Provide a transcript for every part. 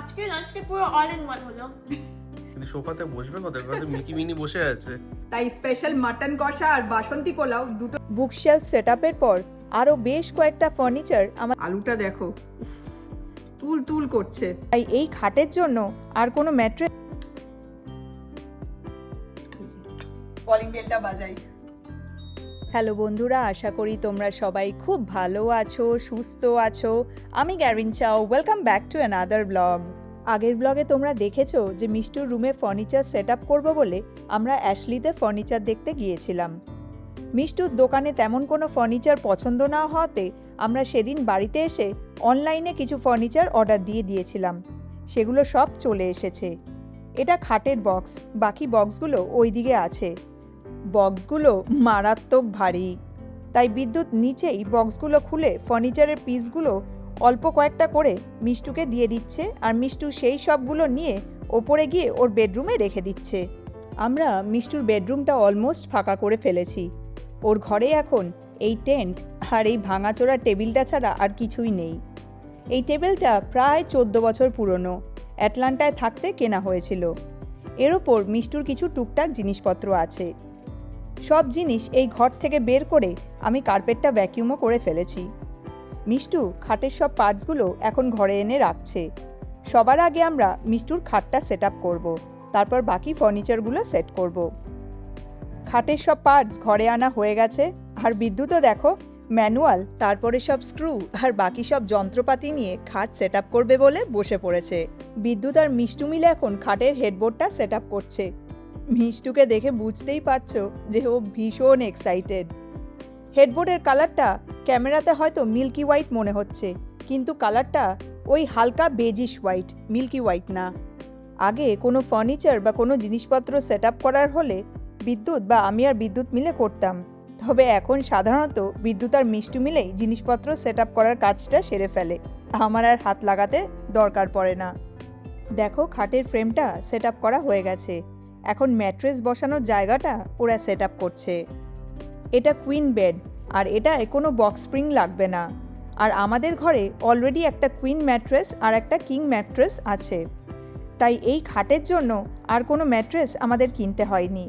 আজকে লাঞ্চটা পুরো অল ইন ওয়ান হলো। কিন্তু সোফাতে বসবে কোথায়? ওখানে মিকি মিনি বসে আছে। তাই স্পেশাল মাটন কষা আর বাসন্তী পোলাও দুটো। বুকশেলফ সেটআপের পর আরও বেশ কয়েকটা ফার্নিচার আমার, আলুটা দেখো, উফ, তুল তুল করছে। তাই এই খাটের জন্য আর কোনো ম্যাট্রেস। কলিং বেলটা বাজাই। হ্যালো বন্ধুরা, আশা করি তোমরা সবাই খুব ভালো আছো, সুস্থ আছো। আমি গ্যারিন চাও, welcome back to another blog. আগের ব্লগে তোমরা দেখেছো যে মিষ্টুর রুমে ফার্নিচার সেট আপ করবো বলে আমরা অ্যাশলিতে ফার্নিচার দেখতে গিয়েছিলাম। মিষ্টুর দোকানে তেমন কোনো ফার্নিচার পছন্দ না হওয়াতে আমরা সেদিন বাড়িতে এসে অনলাইনে কিছু ফার্নিচার অর্ডার দিয়ে দিয়েছিলাম। সেগুলো সব চলে এসেছে। এটা খাটের বক্স, বাকি বক্সগুলো ওই দিকে আছে। বক্সগুলো মারাত্মক ভারী, তাই বিদ্যুৎ নিচেই বক্সগুলো খুলে ফার্নিচারের পিসগুলো অল্প কয়েকটা করে মিষ্টুকে দিয়ে দিচ্ছে, আর মিষ্টু সেই সবগুলো নিয়ে ওপরে গিয়ে ওর বেডরুমে রেখে দিচ্ছে। আমরা মিষ্টুর বেডরুমটা অলমোস্ট ফাঁকা করে ফেলেছি। ওর ঘরে এখন এই টেন্ট আর এই ভাঙাচোরা টেবিলটা ছাড়া আর কিছুই নেই। এই টেবিলটা প্রায় 14 বছর পুরনো, অ্যাটলান্টায় থাকতে কেনা হয়েছিল। এর ওপর মিষ্টুর কিছু টুকটাক জিনিসপত্র আছে। সব জিনিস এই ঘর থেকে বের করে আমি কার্পেটটা ভ্যাকিউমও করে ফেলেছি। মিষ্টু খাটের সব পার্টসগুলো এখন ঘরে এনে রাখছে। সবার আগে আমরা মিষ্টুর খাটটা সেট আপ করবো, তারপর বাকি ফার্নিচারগুলো সেট করব। খাটের সব পার্টস ঘরে আনা হয়ে গেছে, আর বিদ্যুৎও দেখো ম্যানুয়াল, তারপরে সব স্ক্রু আর বাকি সব যন্ত্রপাতি নিয়ে খাট সেট আপ করবে বলে বসে পড়েছে। বিদ্যুৎ আর মিষ্টু মিলে এখন খাটের হেডবোর্ডটা সেট আপ করছে। মিষ্টুকে দেখে বুঝতেই পারছো যে ও ভীষণ এক্সাইটেড। হেডবোর্ডের কালারটা ক্যামেরাতে হয়তো মিল্কি হোয়াইট মনে হচ্ছে, কিন্তু কালারটা ওই হালকা বেজিশ হোয়াইট, মিল্কি হোয়াইট না। আগে কোনো ফার্নিচার বা কোনো জিনিসপত্র সেট আপ করার হলে বিদ্যুৎ বা আমি আর বিদ্যুৎ মিলে করতাম, তবে এখন সাধারণত বিদ্যুৎ আর মিষ্টু মিলেই জিনিসপত্র সেট আপ করার কাজটা সেরে ফেলে। আমার আর হাত লাগাতে দরকার পড়ে না। দেখো খাটের ফ্রেমটা সেট আপ করা হয়ে গেছে। এখন ম্যাট্রেস বসানোর জায়গাটা ওরা সেট আপ করছে। এটা কুইন বেড, আর এটায় কোনো বক্স স্প্রিং লাগবে না। আর আমাদের ঘরে অলরেডি একটা কুইন ম্যাট্রেস আর একটা কিং ম্যাট্রেস আছে, তাই এই খাটের জন্য আর কোনো ম্যাট্রেস আমাদের কিনতে হয়নি।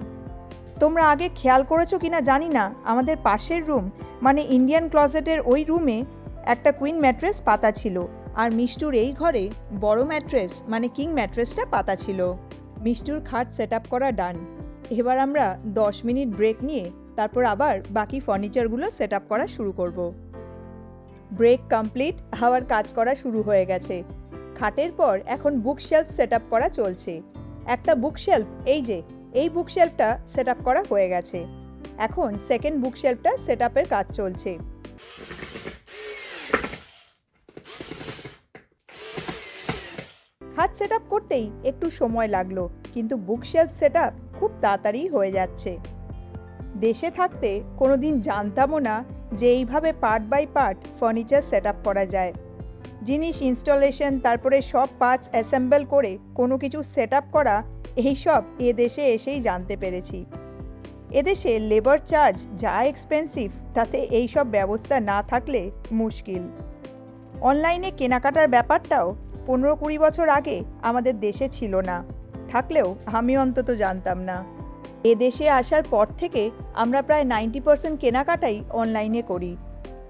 তোমরা আগে খেয়াল করেছো কিনা জানি না, আমাদের পাশের রুম মানে ইন্ডিয়ান ক্লজেটের ওই রুমে একটা কুইন ম্যাট্রেস পাতা ছিল, আর মিষ্টুর এই ঘরে বড় ম্যাট্রেস মানে কিং ম্যাট্রেসটা পাতা ছিল। মিষ্টুর খাট সেট আপ করা ডান। এবার আমরা 10 মিনিট ব্রেক নিয়ে তারপর আবার বাকি ফার্নিচারগুলো সেট আপ করা শুরু করব। ব্রেক কমপ্লিট, আবার কাজ করা শুরু হয়ে গেছে। খাটের পর এখন বুকশেলফ সেট আপ করা চলছে। একটা বুকশেলফ, এই যে এই বুকশেলফটা সেট আপ করা হয়ে গেছে। এখন সেকেন্ড বুকশেলফটা সেট আপের কাজ চলছে। খাট সেট আপ করতেই একটু সময় লাগলো, কিন্তু বুকশেলফ সেট আপ খুব তাড়াতাড়ি হয়ে যাচ্ছে। দেশে থাকতে কোনোদিন জানতামও না যে এইভাবে part by part furniture set up করা যায়। জিনিস ইনস্টলেশন, তারপরে সব পার্টস অ্যাসেম্বল করে কোনো কিছু সেট আপ করা, এইসব এদেশে এসেই জানতে পেরেছি। এদেশে লেবার চার্জ যা এক্সপেন্সিভ, তাতে এইসব ব্যবস্থা না থাকলে মুশকিল। অনলাইনে কেনাকাটার ব্যাপারটাও 15-20 বছর আগে আমাদের দেশে ছিল না, থাকলেও আমি অন্তত জানতাম না। এদেশে আসার পর থেকে আমরা প্রায় 90% কেনাকাটাই অনলাইনে করি।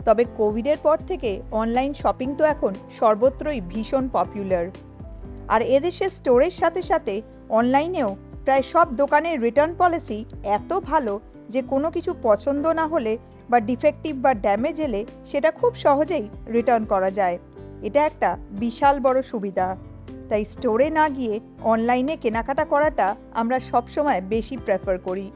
তবে কোভিডের পর থেকে অনলাইন শপিং তো এখন সর্বত্রই ভীষণ পপুলার। আর এদেশে স্টোরের সাথে সাথে অনলাইনেও প্রায় সব দোকানের রিটার্ন পলিসি এত ভালো যে কোনো কিছু পছন্দ না হলে বা ডিফেক্টিভ বা ড্যামেজ এলে সেটা খুব সহজেই রিটার্ন করা যায়। এটা একটা বিশাল বড় সুবিধা। তাই স্টোরে না গিয়ে অনলাইনে কেনাকাটা করাটা আমরা সবসময় বেশি প্রেফার করি।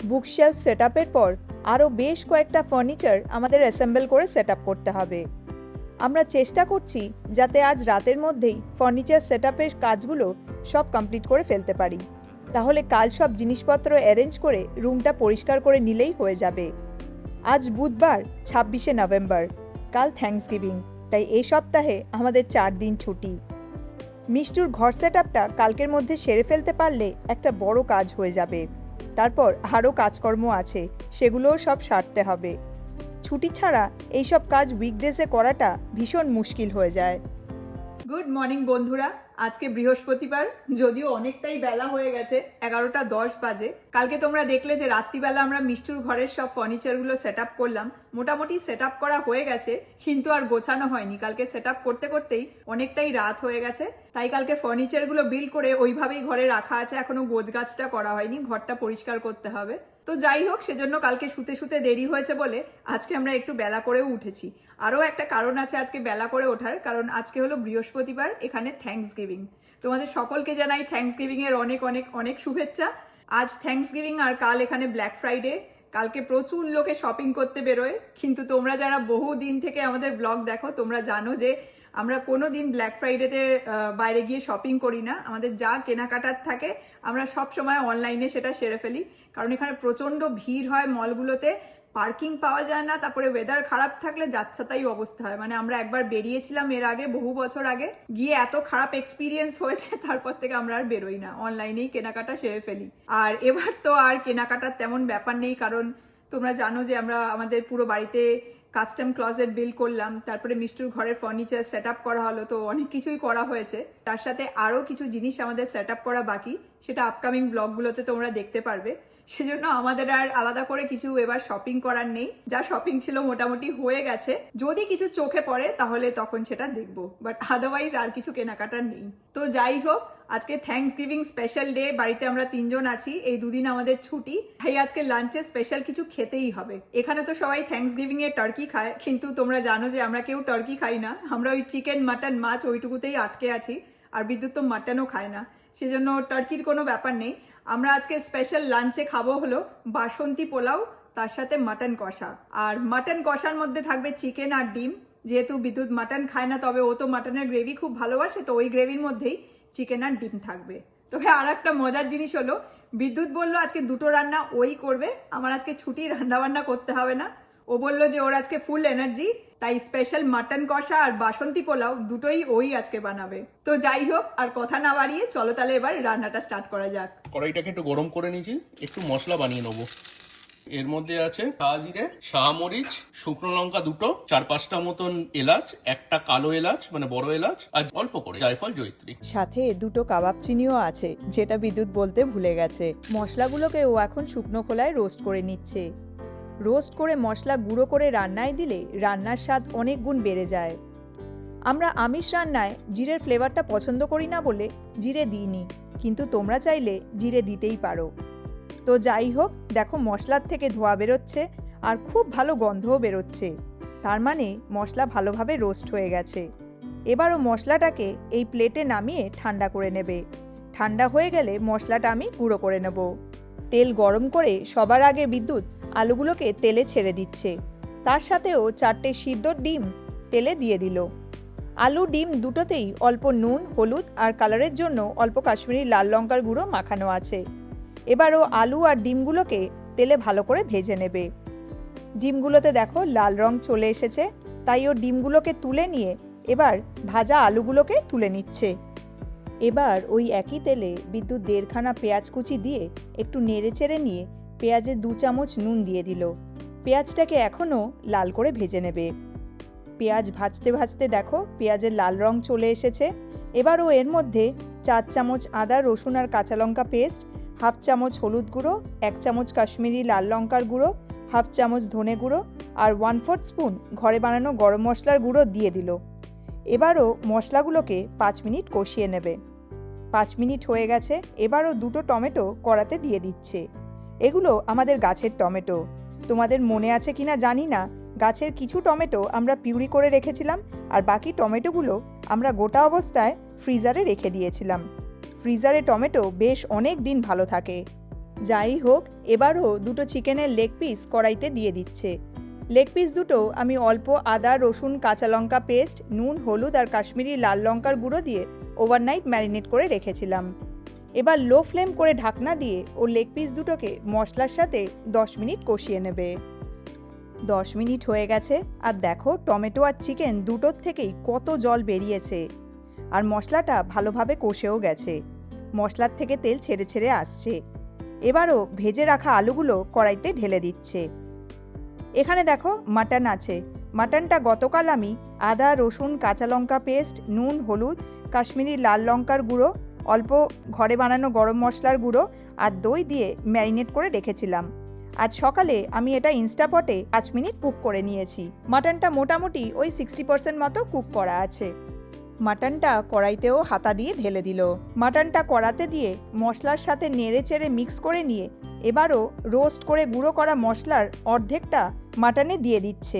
বুকশেলফ সেট আপের পর আরও বেশ কয়েকটা ফার্নিচার আমাদের অ্যাসেম্বল করে সেট আপ করতে হবে। আমরা চেষ্টা করছি যাতে আজ রাতের মধ্যেই ফার্নিচার সেট আপের কাজগুলো সব কমপ্লিট করে ফেলতে পারি, তাহলে কাল সব জিনিসপত্র অ্যারেঞ্জ করে রুমটা পরিষ্কার করে নিলেই হয়ে যাবে। আজ বুধবার 26শে নভেম্বর, কাল থ্যাঙ্কসগিভিং, তাই এই সপ্তাহে আমাদের 4 দিন ছুটি। মিষ্টুর ঘর সেট আপটা কালকের মধ্যে সেরে ফেলতে পারলে একটা বড় কাজ হয়ে যাবে। তারপর আরও কাজকর্ম আছে, সেগুলোও সব সারতে হবে। ছুটি ছাড়া এইসব কাজ উইকডেজে করাটা ভীষণ মুশকিল হয়ে যায়। গুড মর্নিং বন্ধুরা, আজকে বৃহস্পতিবার, যদিও অনেকটাই বেলা হয়ে গেছে, 11:10 বাজে। কালকে তোমরা দেখলে যে রাত্রিবেলা আমরা মিষ্টুর ঘরের সব ফার্নিচারগুলো সেট আপ করলাম। মোটামুটি সেট আপ করা হয়ে গেছে, কিন্তু আর গোছানো হয়নি। কালকে সেট আপ করতে করতেই অনেকটাই রাত হয়ে গেছে, তাই কালকে ফার্নিচারগুলো বিল্ড করে ওইভাবেই ঘরে রাখা আছে। এখনো গোছগাছটা করা হয়নি, ঘরটা পরিষ্কার করতে হবে। তো যাই হোক, সেজন্য কালকে শুতে শুতে দেরি হয়েছে বলে আজকে আমরা একটু বেলা করেও উঠেছি। আরও একটা কারণ আছে আজকে বেলা করে ওঠার, কারণ আজকে হলো বৃহস্পতিবার, এখানে থ্যাঙ্কসগিভিং। তোমাদের সকলকে জানাই থ্যাঙ্কসগিভিং এর অনেক অনেক অনেক শুভেচ্ছা। আজ থ্যাঙ্কসগিভিং আর কাল এখানে ব্ল্যাক ফ্রাইডে। কালকে প্রচুর লোকে শপিং করতে বেরোয়, কিন্তু তোমরা যারা বহু দিন থেকে আমাদের ব্লগ দেখো তোমরা জানো যে আমরা কোনো দিন ব্ল্যাক ফ্রাইডেতে বাইরে গিয়ে শপিং করি না। আমাদের যা কেনাকাটার থাকে আমরা সব সময় অনলাইনে সেটা সেরে ফেলি, কারণ এখানে প্রচণ্ড ভিড় হয় মলগুলোতে, পার্কিং পাওয়া যায় না, তারপরে ওয়েদার খারাপ থাকলে যাচ্ছাতাই অবস্থা হয়। মানে আমরা একবার বেরিয়েছিলাম এর আগে, বহু বছর আগে, গিয়ে এত খারাপ এক্সপিরিয়েন্স হয়েছে, তারপর থেকে আমরা আর বেরোই না, অনলাইনেই কেনাকাটা সেরে ফেলি। আর এবার তো আর কেনাকাটার তেমন ব্যাপার নেই, কারণ তোমরা জানো যে আমরা আমাদের পুরো বাড়িতে কাস্টম ক্লজেট বিল্ড করলাম, তারপরে মিষ্টুর ঘরের ফার্নিচার সেট আপ করা হলো, তো অনেক কিছুই করা হয়েছে। তার সাথে আরও কিছু জিনিস আমাদের সেট আপ করা বাকি, সেটা আপকামিং ব্লগগুলোতে তোমরা দেখতে পারবে। সেজন্য আমাদের আর আলাদা করে কিছু এবার শপিং করার নেই, যা শপিং ছিল মোটামুটি হয়ে গেছে। যদি কিছু চোখে পড়ে তাহলে তখন সেটা দেখবো, বাট আদারওয়াইজ আর কিছু কেনাকাটার নেই। তো যাই হোক, আজকে থ্যাঙ্কসগিভিং স্পেশাল ডে, বাড়িতে আমরা 3 জন আছি, এই দুদিন আমাদের ছুটি, তাই আজকে লাঞ্চে স্পেশাল কিছু খেতেই হবে। এখানে তো সবাই থ্যাঙ্কসগিভিং এ টার্কি খায়, কিন্তু তোমরা জানো যে আমরা কেউ টার্কি খাই না, আমরা ওই চিকেন মাটন মাছ ওইটুকুতেই আটকে আছি। আর বিদ্যুৎ তো মাটনও খায় না, সেজন্য টার্কির কোনো ব্যাপার নেই। আমরা আজকে স্পেশাল লাঞ্চে খাবো হলো বাসন্তী পোলাও, তার সাথে মাটন কষা। আর মাটন কষার মধ্যে থাকবে চিকেন আর ডিম, যেহেতু বিদ্যুৎ মাটন খায় না, তবে ও তো মাটনের গ্রেভি খুব ভালোবাসে, তো ওই গ্রেভির মধ্যেই চিকেন আর ডিম থাকবে। তবে আর একটা মজার জিনিস হলো, বিদ্যুৎ বললো আজকে দুটো রান্না ওই করবে, আমার আজকে ছুটি, রান্না বান্না করতে হবে না। ও বললো যে ওর আজকে ফুল এনার্জি, তাই স্পেশাল মাটন কষা আর বাসন্তী পোলাও দুটোই ওই আজকে বানাবে। তো যাই হোক, আর কথা না বাড়িয়ে চলো তাহলে এবার রান্নাটা স্টার্ট করা যাক। কড়াইটাকে একটু গরম করে নিয়েছি, একটু মশলা বানিয়ে নেবো। এর মধ্যে আছে সাদা জিরে, শাহমরিচ, শুকনো লঙ্কা দুটো, 4-5টা মতন এলাচ, একটা কালো এলাচ মানে বড় এলাচ, আর অল্প করে জায়ফল, জয়িত্রী। সাথে 2টো কাবাব চিনিও আছে, যেটা বিদ্যুৎ বলতে ভুলে গেছে। মশলাগুলোকে ও এখন শুকনো খোলায় রোস্ট করে নিচ্ছে। রোস্ট করে মশলা গুঁড়ো করে রান্নায় দিলে রান্নার স্বাদ অনেক গুণ বেড়ে যায়। আমরা আমিষ রান্নায় জিরের ফ্লেভারটা পছন্দ করি না বলে জিরে দিইনি, কিন্তু তোমরা চাইলে জিরে দিতেই পারো। তো যাই হোক, দেখো মশলার থেকে ধোঁয়া বেরোচ্ছে আর খুব ভালো গন্ধও বেরোচ্ছে, তার মানে মশলা ভালোভাবে রোস্ট হয়ে গেছে। এবারও মশলাটাকে এই প্লেটে নামিয়ে ঠান্ডা করে নেবে। ঠান্ডা হয়ে গেলে মশলাটা আমি গুঁড়ো করে নেব। তেল গরম করে সবার আগে বিদ্যুৎ আলুগুলোকে তেলে ছেড়ে দিচ্ছে, তার সাথেও 4টে সিদ্ধ ডিম তেলে দিয়ে দিল। আলু ডিম দুটোতেই অল্প নুন, হলুদ আর কালারের জন্য অল্প কাশ্মীরি লাল লঙ্কার গুঁড়ো মাখানো আছে। এবারও আলু আর ডিমগুলোকে তেলে ভালো করে ভেজে নেবে। ডিমগুলোতে দেখো লাল রং চলে এসেছে, তাই ও ডিমগুলোকে তুলে নিয়ে এবার ভাজা আলুগুলোকে তুলে নিচ্ছে। এবার ওই একই তেলে বিদ্যুৎ 1.5খানা পেঁয়াজ কুচি দিয়ে একটু নেড়ে চেড়ে নিয়ে পেঁয়াজে 2 চামচ নুন দিয়ে দিল। পেঁয়াজটাকে এখনও লাল করে ভেজে নেবে। পেঁয়াজ ভাজতে ভাজতে দেখো পেঁয়াজের লাল রং চলে এসেছে। এবারও এর মধ্যে 4 চামচ আদা, রসুন আর কাঁচা লঙ্কা পেস্ট, 1/2 চামচ হলুদ গুঁড়ো, 1 চামচ কাশ্মীরি লাল লঙ্কার গুঁড়ো, 1/2 চামচ ধনে গুঁড়ো আর 1/4 স্পুন ঘরে বানানো গরম মশলার গুঁড়ো দিয়ে দিল। এবারও মশলাগুলোকে 5 মিনিট কষিয়ে নেবে। 5 মিনিট হয়ে গেছে, এবারও 2টো টমেটো কড়াতে দিয়ে দিচ্ছে। এগুলো আমাদের গাছের টমেটো। তোমাদের মনে আছে কিনা জানি না, গাছের কিছু টমেটো আমরা পিউরি করে রেখেছিলাম, আর বাকি টমেটোগুলো আমরা গোটা অবস্থায় ফ্রিজারে রেখে দিয়েছিলাম। ফ্রিজারে টমেটো বেশ অনেক দিন ভালো থাকে। যাই হোক, এবারও 2টো চিকেনের লেগ পিস কড়াইতে দিয়ে দিচ্ছে। লেগ পিস দুটো আমি অল্প আদা, রসুন, কাঁচা লঙ্কা পেস্ট, নুন, হলুদ আর কাশ্মীরি লাল লঙ্কার গুঁড়ো দিয়ে ওভারনাইট ম্যারিনেট করে রেখেছিলাম। এবার লো ফ্লেম করে ঢাকনা দিয়ে ও লেগ পিস দুটোকে মশলার সাথে 10 মিনিট কষিয়ে নেবে। 10 মিনিট হয়ে গেছে, আর দেখো টমেটো আর চিকেন দুটোর থেকেই কত জল বেরিয়েছে, আর মশলাটা ভালোভাবে কষেও গেছে। মশলার থেকে তেল ছেড়ে ছেড়ে আসছে। এবারও ভেজে রাখা আলুগুলো কড়াইতে ঢেলে দিচ্ছে। এখানে দেখো মাটন আছে। মাটনটা গতকাল আমি আদা রসুন কাঁচা লঙ্কা পেস্ট, নুন, হলুদ, কাশ্মীরি লাল লঙ্কার গুঁড়ো, অল্প ঘরে বানানো গরম মশলার গুঁড়ো আর দই দিয়ে ম্যারিনেট করে রেখেছিলাম। আজ সকালে আমি এটা ইনস্টাপটে 5 মিনিট কুক করে নিয়েছি। মাটনটা মোটামুটি ওই 60% মতো কুক করা আছে। মাটনটা কড়াইতেও হাতা দিয়ে ঢেলে দিল। মাটনটা কড়াতে দিয়ে মশলার সাথে নেড়ে চেড়ে মিক্স করে নিয়ে এবারও রোস্ট করে গুঁড়ো করা মশলার অর্ধেকটা মাটনে দিয়ে দিচ্ছে।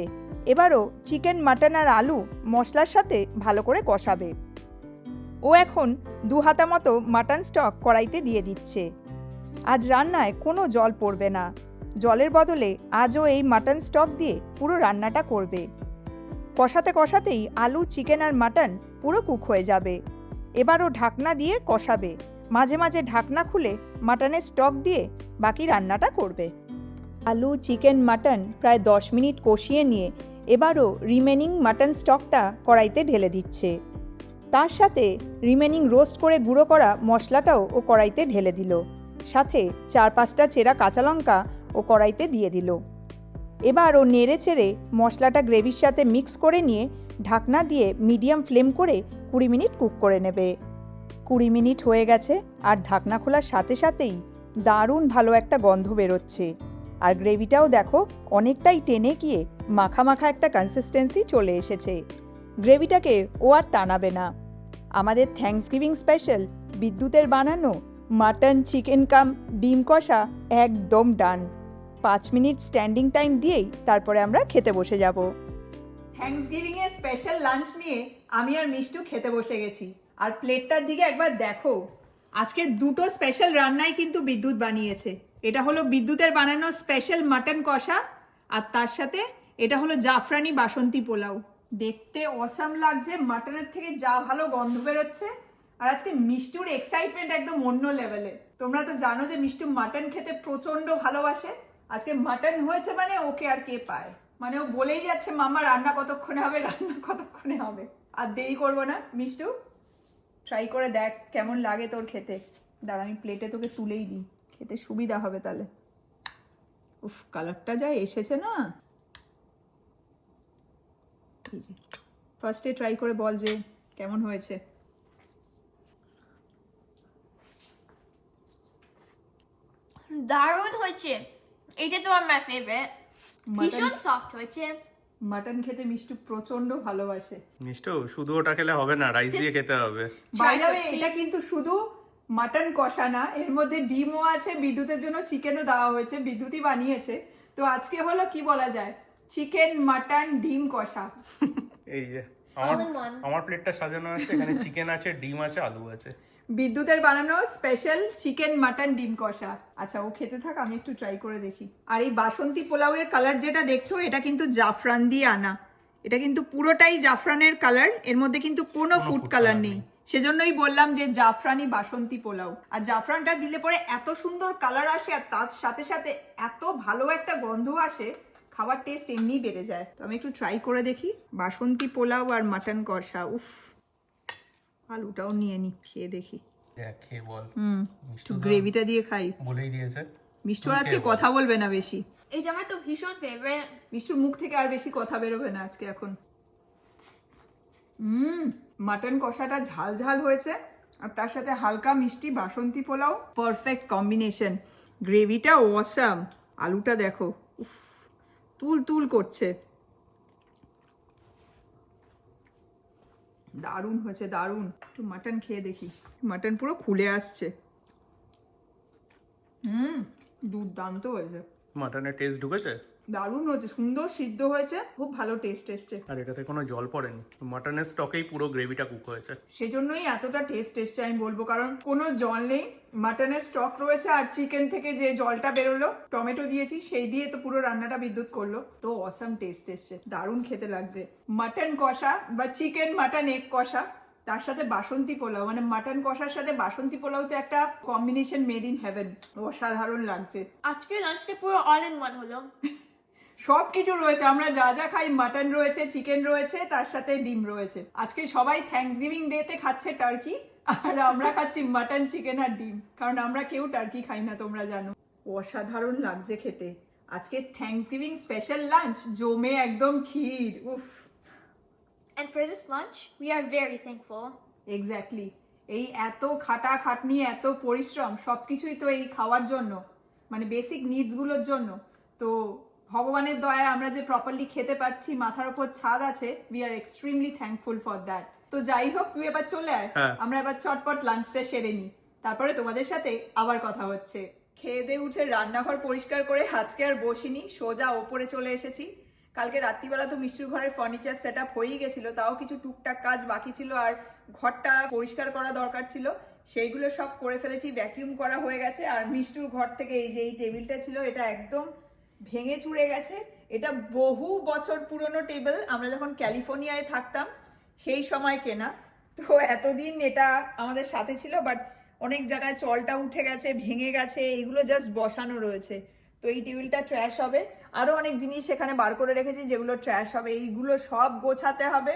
এবারও চিকেন, মাটন আর আলু মশলার সাথে ভালো করে কষাবে। ও এখন 2 হাতা মতো মাটন স্টক কড়াইতে দিয়ে দিচ্ছে। আজ রান্নায় কোনো জল পড়বে না, জলের বদলে আজও এই মাটন স্টক দিয়ে পুরো রান্নাটা করবে। কষাতে কষাতেই আলু, চিকেন আর মাটন পুরো কুক হয়ে যাবে। এবারও ঢাকনা দিয়ে কষাবে, মাঝে মাঝে ঢাকনা খুলে মাটনের স্টক দিয়ে বাকি রান্নাটা করবে। আলু, চিকেন, মাটন প্রায় 10 মিনিট কষিয়ে নিয়ে এবারও রিমেনিং মাটন স্টকটা কড়াইতে ঢেলে দিচ্ছে। তার সাথে রিমেনিং রোস্ট করে গুঁড়ো করা মশলাটাও ও কড়াইতে ঢেলে দিল। সাথে 4-5টা চেরা কাঁচা লঙ্কা ও কড়াইতে দিয়ে দিল। এবার ও নেড়ে চেড়ে মশলাটা গ্রেভির সাথে মিক্স করে নিয়ে ঢাকনা দিয়ে মিডিয়াম ফ্লেম করে 20 মিনিট কুক করে নেবে। 20 মিনিট হয়ে গেছে আর ঢাকনা খোলার সাথে সাথেই দারুণ ভালো একটা গন্ধ বেরোচ্ছে। আর গ্রেভিটাও দেখো অনেকটাই টেনে গিয়ে মাখা মাখা একটা কনসিস্টেন্সি চলে এসেছে। গ্রেভিটাকে ও আর টানাবে না। আমাদের থ্যাঙ্কসগিভিং স্পেশাল বিদ্যুতের বানানো মাটন, চিকেন কাম ডিম কষা একদম ডান। 5 মিনিট স্ট্যান্ডিং টাইম দিয়েই তারপরে আমরা খেতে বসে যাব। থ্যাঙ্কসগিভিং এর স্পেশাল লাঞ্চ নিয়ে আমি আর মিষ্টু খেতে বসে গেছি। আর প্লেটটার দিকে একবার দেখো, আজকে 2টো স্পেশাল রান্নাই কিন্তু বিদ্যুৎ বানিয়েছে। এটা হলো বিদ্যুতের বানানো স্পেশাল মাটন কষা আর তার সাথে এটা হলো জাফরানি বাসন্তী পোলাও। দেখতে অসাম লাগছে, মাটনের থেকে যা ভালো গন্ধ বেরোচ্ছে। আর আজকে মিষ্টুর এক্সাইটমেন্ট একদম অন্য লেভেলে। তোমরা তো জানো যে মিষ্টু মাটন খেতে প্রচন্ড ভালোবাসে। আজকে মাটন হয়েছে মানে ওকে আর কে পায়, মানে ও বলেই যাচ্ছে মামা রান্না কতক্ষণে হবে, রান্না কতক্ষণে হবে। আর দেরি করবো না, মিষ্টু ট্রাই করে দেখ কেমন লাগে তোর খেতে। দাঁড়া আমি প্লেটে তোকে তুলেই দিই, খেতে সুবিধা হবে তাহলে। উফ, কালারটা যা এসেছে না। ফার্স্টে ট্রাই করে বল যে কেমন হয়েছে। দারুণ হয়েছে। এটা তো আমার ফেভারিট। ভীষণ সফট হয়েছে। মাটন খেতে মিষ্টু প্রচন্ড ভালোবাসে। মিষ্টু শুধু ওটা খেলে হবে না, রাইস দিয়ে খেতে হবে। বাই দ্য ওয়ে, এটা কিন্তু শুধু মাটন কষা না, এর মধ্যে ডিমও আছে, বিদ্যুতের জন্য চিকেনও দেওয়া হয়েছে, বিদ্যুতই বানিয়েছে। তো আজকে হলো কি বলা যায়, চিকেন, মাটন, ডিম কষা। এই যে All in one. আমার প্লেটটা সাজানো আছে, এখানে চিকেন আছে, ডিম আছে, আলু আছে। বিদ্যুতের বানানো স্পেশাল চিকেন, মাটন, ডিম কষা। আচ্ছা ও খেতে থাক, আমি একটু ট্রাই করে দেখি। আর এই বাসন্তী পোলাওয়ের কালার যেটা দেখছো, এটা কিন্তু জাফরান দিয়ে আনা। এটা কিন্তু পুরোটাই জাফরানের কালার, এর মধ্যে কিন্তু কোনো ফুড কালার নেই। সেজন্যই বললাম যে জাফরানি বাসন্তী পোলাও। আর জাফরানটা দিলে পরে এত সুন্দর কালার আসে, আর তার সাথে সাথে এত ভালো একটা গন্ধ আসে, খাবার টেস্ট এমনি বেড়ে যায়। তো আমি একটু ট্রাই করে দেখি বাসন্তী পোলাও আর মাটন কষা। উফ, আলুটাও নিয়ে নি, খেয়ে দেখি। দেখ খেয়ে বল। একটু গ্রেভিটা দিয়ে খাই। বলেই দিয়েছে মিষ্টু আজকে কথা বলবে না বেশি। এটা আমার তো ভীষণ ফেভারিট। মিষ্টুর মুখ থেকে আর বেশি কথা বেরোবে না আজকে এখন। মাটন কষাটা ঝাল ঝাল হয়েছে আর তার সাথে হালকা মিষ্টি বাসন্তী পোলাও, পারফেক্ট কম্বিনেশন। গ্রেভিটা অসাম। আলুটা দেখো, উফ, তুল তুল করছে। দারুণ হয়েছে, দারুণ। একটু মাটন খেয়ে দেখি। মাটন পুরো খুলে আসছে। দুর্দান্ত হয়েছে। মাটনের টেস্ট ঢুকেছে, দারুণ হয়েছে, সুন্দর সিদ্ধ হয়েছে, খুব ভালো টেস্ট এসছে। আর এটাতে কোনো জল পড়েনি। মাটনের স্টকেই পুরো গ্রেভিটা কুক হয়েছে। সেজন্যই এতটা টেস্ট এসছে আমি বলবো, কারণ কোনো জল নেই, মাটনের স্টক রয়েছে। আর চিকেন থেকে যে জলটা বেরোলো, টমেটো দিয়েছি, সেই দিয়ে তো পুরো রান্নাটা বিদ্যুৎ করলো। তো অসাম টেস্ট এসছে, দারুণ খেতে লাগছে। মাটন কষা বা চিকেন মাটন এগ কষা, তার সাথে বাসন্তী পোলাও, মানে মাটন কষার সাথে বাসন্তী পোলাও তো একটা কম্বিনেশন মেড ইন হেভেন। অসাধারণ লাগছে। আজকে লাঞ্চটা পুরো অল ইন ওয়ান হলো। সব কিছু রয়েছে, আমরা যা যা খাই, মাটন রয়েছে, চিকেন রয়েছে, তার সাথে ডিম রয়েছে। আজকে সবাই থ্যাঙ্কসগিভিং ডে তে খাচ্ছে টার্কি, আর আমরা খাচ্ছি মাটন, চিকেন আর ডিম, কারণ আমরা কেউ টার্কি খাই না, তোমরা জানো। অসাধারণ লাগছে খেতে। আজকে থ্যাঙ্কসগিভিং স্পেশাল লাঞ্চ, জমে একদম ক্ষীর। উফ, And for this lunch, we are very thankful. Exactly, এই এত খাটাখাটনি, এত পরিশ্রম সবকিছুই তো এই খাওয়ার জন্য, মানে বেসিক নিডসগুলোর জন্য। তো ভগবানের দয়ায় আমরা যে প্রপারলি খেতে পাচ্ছি, মাথার উপর ছাদ আছে, we are extremely thankful for that. তো যাই হোক, তুই এবার চলে আয়, আমরা এবার চটপট লাঞ্চটা সেরে নিই, তারপরে তোমাদের সাথে আবার কথা হচ্ছে। খেয়ে দিয়ে উঠে রান্নাঘর পরিষ্কার করে আজকে আর বসিনি, সোজা ওপরে চলে এসেছি। কালকে রাত্রিবেলা তো মিষ্টির ঘরের ফার্নিচার সেট আপ হয়েই গেছিল, তাও কিছু টুকটাক কাজ বাকি ছিল আর ঘরটা পরিষ্কার করা দরকার ছিল, সেইগুলো সব করে ফেলেছি, ভ্যাকিউম করা হয়ে গেছে। আর মিষ্টির ঘর থেকে এই যে এই টেবিলটা ছিল, এটা একদম ভেঙে চুড়ে গেছে। এটা বহু বছর পুরনো টেবিল, আমরা যখন ক্যালিফোর্নিয়ায় থাকতাম সেই সময় কেনা। তো এতদিন এটা আমাদের সাথে ছিল, বাট অনেক জায়গায় চলটা উঠে গেছে, ভেঙে গেছে, এগুলো জাস্ট বসানো রয়েছে। তো এই টেবিলটা ট্র্যাশ হবে, আরও অনেক জিনিস এখানে বার করে রেখেছি যেগুলো ট্র্যাশ হবে, এইগুলো সব গোছাতে হবে।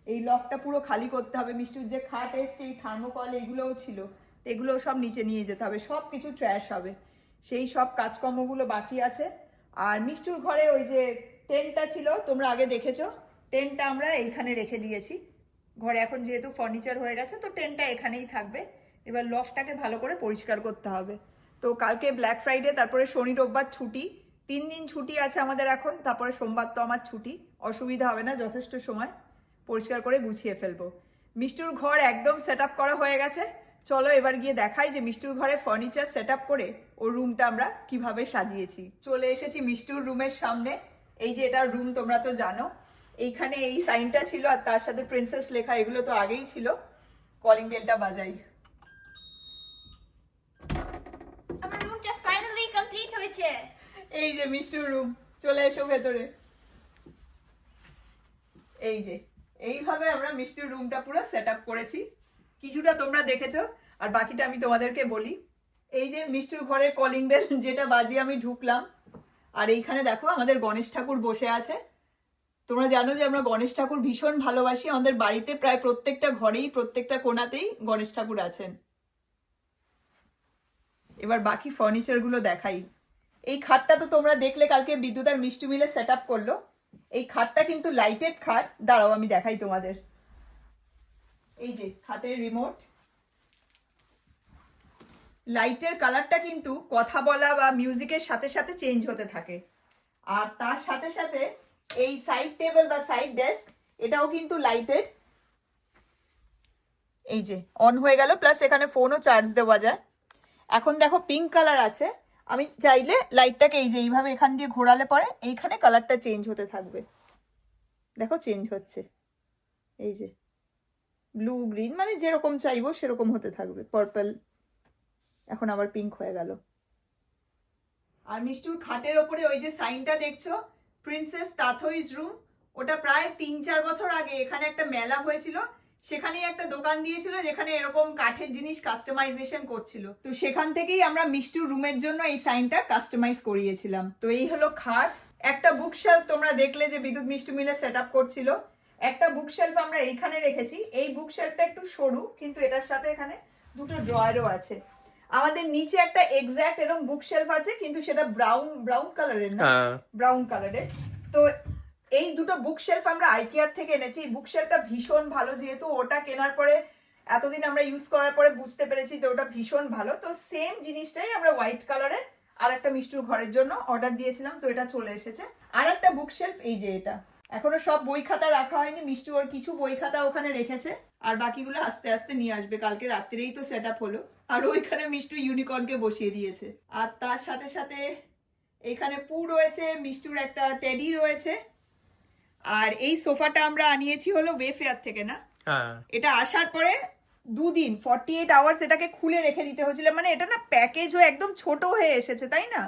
এই লফটটা পুরো খালি করতে হবে। মিষ্টির যে খাট এসছে, এই থার্মোকল, এগুলোও ছিল, এগুলো সব নিচে নিয়ে যেতে হবে, সব কিছু ট্র্যাশ হবে। সেই সব কাজকর্মগুলো বাকি আছে। আর মিষ্টির ঘরে ওই যে টেন্টটা ছিল, তোমরা আগে দেখেছো, টেন্টটা আমরা এইখানে রেখে দিয়েছি। ঘরে এখন যেহেতু ফার্নিচার হয়ে গেছে, তো টেন্টটা এখানেই থাকবে। এবার লফটটাকে ভালো করে পরিষ্কার করতে হবে। তো কালকে ব্ল্যাক ফ্রাইডে, তারপরে শনি রোববার ছুটি, 3 দিন ছুটি আছে আমাদের এখন। তারপরে সোমবার তো আমার ছুটি, অসুবিধা হবে না, যথেষ্ট সময় পরিষ্কার করে গুছিয়ে ফেলবো। মিষ্টির ঘর একদম সেট আপ করা হয়ে গেছে। চলো এবার গিয়ে দেখাই যে মিষ্টির ঘরে ফার্নিচার সেট আপ করে ওর রুমটা আমরা কিভাবে সাজিয়েছি। চলে এসেছি মিষ্টির রুমের সামনে। এই যে এটা রুম, তোমরা তো জানো, এইখানে এই সাইনটা ছিল আর তার সাথে প্রিন্সেস লেখা, এগুলো তো আগেই ছিল। কলিং বেলটা বাজাই। আমার রুমটা ফাইনালি কমপ্লিট হয়েছে। এই যে মিষ্টির রুম, চলে এসো ভেতরে। এই যে এইভাবে আমরা মিষ্টির রুমটা পুরো সেট আপ করেছি। কিছুটা তোমরা দেখেছো, আর বাকিটা আমি তোমাদেরকে বলি। এই যে মিষ্টির ঘরের কলিং বেল যেটা বাজিয়ে আমি ঢুকলাম, আর এইখানে দেখো আমাদের গণেশ ঠাকুর বসে আছে। তোমরা জানো যে আমরা গণেশ ঠাকুর ভীষণ ভালোবাসি, আমাদের বাড়িতে প্রায় প্রত্যেকটা ঘরেই, প্রত্যেকটা কোণাতেই গণেশ ঠাকুর আছেন। এবার বাকি ফার্নিচারগুলো দেখাই। এই খাটটা তো তোমরা দেখলে কালকে বিদ্যুৎ আর মিষ্টি মিলে সেট আপ করলো। এই খাটটা কিন্তু লাইটেড খাট, দাঁড়াও আমি দেখাই তোমাদের। এই যে খাটের রিমোট, লাইটের কালারটা কিন্তু কথা বলা বা মিউজিকের সাথে সাথে চেঞ্জ হতে থাকে। আর তার সাথে সাথে এই সাইড টেবিল বা সাইড ডেস্ক, এটাও কিন্তু লাইটেড। এই যে অন হয়ে গেল, প্লাস এখানে ফোনও চার্জ দেওয়া যায়। এখন দেখো পিঙ্ক কালার আছে, আমি চাইলে লাইটটাকে এই যে এইভাবে এখান দিয়ে ঘোরালে পরে এইখানে কালারটা চেঞ্জ হতে থাকবে। দেখো চেঞ্জ হচ্ছে, এই যে ব্লু গ্রিন, মানে যেরকম চাইবো সেরকম হতে থাকবে। পার্পল, এখন আবার পিঙ্ক হয়ে গেল। আর মিষ্টির খাটের ওপরে ওই যে সাইনটা দেখছো, প্রিন্সেস তাথইজ রুম, ওটা প্রায় 3-4 বছর আগে এখানে একটা মেলা হয়েছিল, সেখানেই একটা দোকান দিয়েছিল যেখানে এরকম কাঠের জিনিস কাস্টমাইজেশন করছিল। তো সেখান থেকেই আমরা মিষ্টির রুমের জন্য এই সাইনটা কাস্টমাইজ করিয়েছিলাম। তো এই হলো খাট। একটা বুকশেলফ তোমরা দেখলে যে বিদ্যুৎ মিষ্টি মিলে সেট আপ করছিল, একটা বুকশেলফ আমরা এইখানে রেখেছি। এই বুকশেলফটা একটু সরু, কিন্তু এটার সাথে এখানে দুটো ড্রয়ারও আছে। আমাদের নিচে একটা এক্স্যাক্ট এরকম বুকশেলফ আছে, কিন্তু সেটা ব্রাউন কালারের না, ব্রাউন কালারের। তো এই দুটো বুকশেলফ আমরা আইকিয়ার থেকে এনেছি। এই বুকশেলফটা ভীষণ ভালো, যেহেতু ওটা কেনার পরে এতদিন আমরা ইউজ করার পরে বুঝতে পেরেছি তো ওটা ভীষণ ভালো। তো সেম জিনিসটাই আমরা হোয়াইট কালারে আর একটা মিষ্টির ঘরের জন্য অর্ডার দিয়েছিলাম, তো এটা চলে এসেছে। আর একটা বুকশেলফ, এই যে এটা, এখনো সব বই খাতা রাখা হয়নি, মিষ্টি ওর কিছু বই খাতা ওখানে রেখেছে, আর বাকিগুলো আস্তে আস্তে নিয়ে আসবে। কালকে রাত্রেই তো সেট আপ হলো। আর ওইখানে মিষ্টি ইউনিকর্নকে বসিয়ে দিয়েছে। আর তার সাথে সাথে এখানে পু রয়েছে, মিষ্টির একটা টেডি রয়েছে। আর এই সোফাটা আমরা আনিয়েছি হলো ওয়েফেয়ার থেকে, না এটা আসার পরে 2 দিন 48 আওয়ার্স এটাকে খুলে রেখে দিতে হয়েছিল। মানে এটা না প্যাকেজ হয়ে একদম ছোট হয়ে এসেছে, তাই না?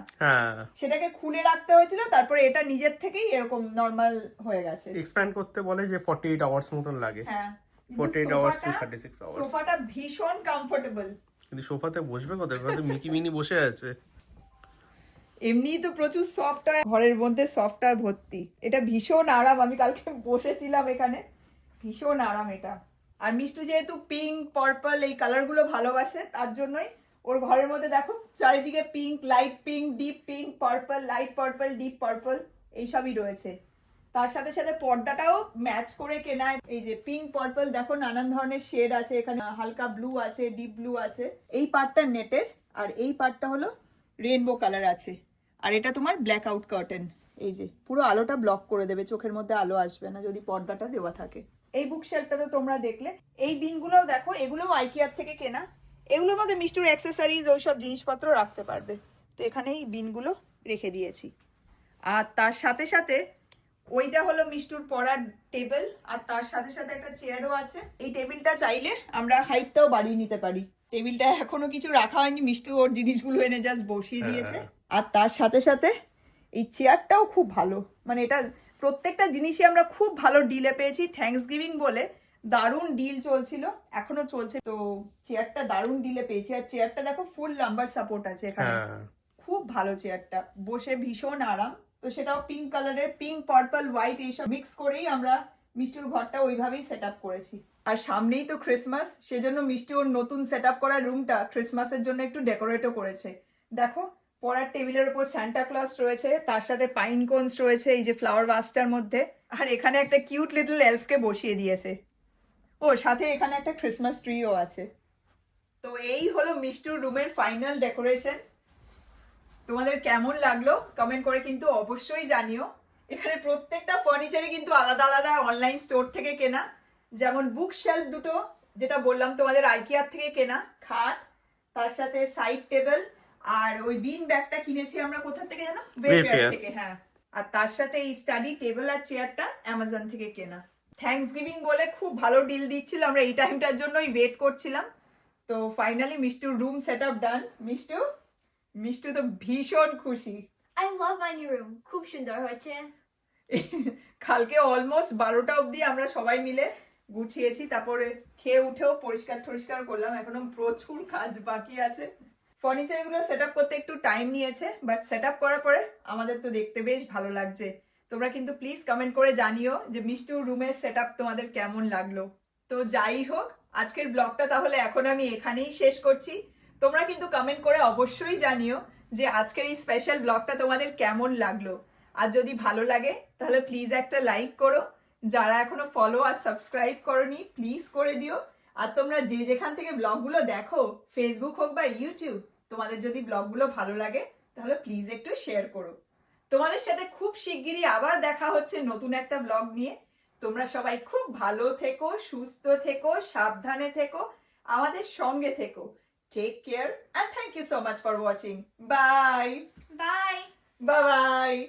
সেটাকে খুলে রাখতে হয়েছিল, তারপরে এটা নিজের থেকেই এরকম নরমাল হয়ে গেছে। এক্সপ্যান্ড করতে বলে যে 48 আওয়ার্স মতন লাগে। হ্যাঁ, 48 আওয়ার্স টু 36 আওয়ার্স। সোফাটা ভীষণ কমফোর্টেবল। কিন্তু সোফাতে বসবে কোথায়? ওখানে মিকি মিনি বসে আছে। এমনিই তো প্রচুর সফটওয়্যার, ঘরের মধ্যে সফটওয়্যার ভর্তি। এটা ভীষণ আরাম, আমি কালকে বসেছিলাম এখানে, ভীষণ আরাম এটা। আর মিষ্টু যেহেতু পিঙ্ক পার্পল এই কালারগুলো ভালোবাসে, তার জন্যই ওর ঘরের মধ্যে দেখো চারিদিকে pink, light pink, deep pink, purple, light purple, deep purple, এইসবই রয়েছে। তার সাথে সাথে পর্দাটাও ম্যাচ করে কেনা। এই যে পিঙ্ক পার্পল দেখো নানান ধরনের শেড আছে, এখানে হালকা ব্লু আছে, ডিপ ব্লু আছে। এই পার্টটা নেটের আর এই পার্টটা হলো রেইনবো কালার আছে। আর এটা তোমার ব্ল্যাক আউট কার্টেন। এই যে পুরো আলোটা ব্লক করে দেবে, চোখের মধ্যে আলো আসবে না যদি পর্দাটা দেওয়া থাকে। এই বুক শেলফটা তো তোমরা দেখলে। এই বিনগুলোও দেখো, এগুলোও আইকিয়ার থেকে কেনা। এগুলোর মধ্যে মিষ্টুর অ্যাক্সেসরিজ ওইসব জিনিসপত্র রাখতে পারবে। তো এখানে এই বিনগুলো রেখে দিয়েছি। আর তার সাথে সাথে ওইটা হলো মিষ্টুর পড়ার টেবিল, আর তার সাথে সাথে একটা চেয়ারও আছে। এই টেবিলটা চাইলে আমরা হাইটটাও বাড়িয়ে নিতে পারি। টেবিলটা এখনো কিছু রাখা হয়নি, মিষ্টু ওর জিনিসগুলো এনে জাস্ট বসিয়ে দিয়েছে। আর তার সাথে সাথে এই চেয়ারটাও খুব ভালো, মানে এটা প্রত্যেকটা জিনিসই আমরা খুব ভালো ডিলে পেয়েছি। থ্যাঙ্কস গিভিং বলে দারুণ ডিল চলছিল, এখনো চলছে। তো চেয়ারটা দারুণ ডিলে পেয়েছি। আর চেয়ারটা দেখো ফুল লাম্বার সাপোর্ট আছে এখানে, খুব ভালো চেয়ারটা, বসে ভীষণ আরাম। তো সেটাও পিঙ্ক কালারের, পিঙ্ক পার্পল হোয়াইট এইসব মিক্স করেই আমরা মিষ্টুর ঘরটা ওইভাবেই সেট আপ করেছি। আর সামনেই তো ক্রিসমাস, সেজন্য মিষ্টি ওর নতুন সেট আপ করা রুমটা ক্রিসমাসের জন্য একটু ডেকোরেটও করেছে। দেখো পড়ার টেবিলের উপর সান্টা ক্লজ রয়েছে, তার সাথে পাইন কোনস রয়েছে এই যে ফ্লাওয়ার ভাসটার মধ্যে। আর এখানে একটা কিউট লিটল এলফকে বসিয়ে দিয়েছে। ও সাথে এখানে একটা ক্রিসমাস ট্রিও আছে। তো এই হলো মিষ্টুর রুমের ফাইনাল ডেকোরেশন। তোমাদের কেমন লাগলো কমেন্ট করে কিন্তু অবশ্যই জানিও। এখানে প্রত্যেকটা ফার্নিচারই কিন্তু আলাদা আলাদা অনলাইন স্টোর থেকে কেনা। যেমন বুক শেলফ দুটো যেটা বললাম তোমাদের আইকিয়ার থেকে কেনা, খাট, তার সাথে সাইড টেবিল, আর ওই বিন ব্যাগটা কিনেছি আমরা কোথা থেকে জানো, ওয়েফেয়ার থেকে। হ্যাঁ, আর তার সাথে এই স্টাডি টেবিল আর চেয়ারটা অ্যামাজন থেকে কেনা। থ্যাঙ্কস গিভিং বলে খুব ভালো ডিল দিচ্ছিল, আমরা এই টাইমটার জন্যই ওয়েট করছিলাম। তো ফাইনালি মিষ্টুর রুম সেট আপ ডান। মিষ্টু তো ভীষণ খুশি। I love my new room. খুব সুন্দর হয়েছে। কালকে অলমোস্ট 12টা অবধি আমরা সবাই মিলে গুছিয়েছি, তারপরে খেয়ে উঠেও পরিষ্কার করলাম। এখনো প্রচুর কাজ বাকি আছে। ফার্নিচার গুলো সেট আপ করতে একটু টাইম নিয়েছে, বাট সেট আপ করার পরে আমাদের তো দেখতে বেশ ভালো লাগছে। তোমরা কিন্তু প্লিজ কমেন্ট করে জানিও যে মিষ্টুর রুমের সেট আপ তোমাদের কেমন লাগলো। তো যাই হোক, আজকের ব্লগটা তাহলে এখন আমি এখানেই শেষ করছি। তোমরা কিন্তু কমেন্ট করে অবশ্যই জানিও যে আজকের এই স্পেশাল ব্লগটা তোমাদের কেমন লাগলো। আর যদি ভালো লাগে তাহলে প্লিজ একটা লাইক করো। যারা এখনো ফলো আর সাবস্ক্রাইব করোনি প্লিজ করে দিও। আর তোমরা যে যেখান থেকে ব্লগগুলো দেখো, ফেসবুক হোক বা ইউটিউব, তোমাদের যদি ব্লগগুলো ভালো লাগে তাহলে প্লিজ একটু শেয়ার করো। তোমাদের সাথে খুব শিগগিরই আবার দেখা হচ্ছে নতুন একটা ব্লগ নিয়ে। তোমরা সবাই খুব ভালো থেকো, সুস্থ থেকো, সাবধানে থেকো, আমাদের সঙ্গে থেকো। Take care and thank you so much for watching. Bye. Bye. Bye bye.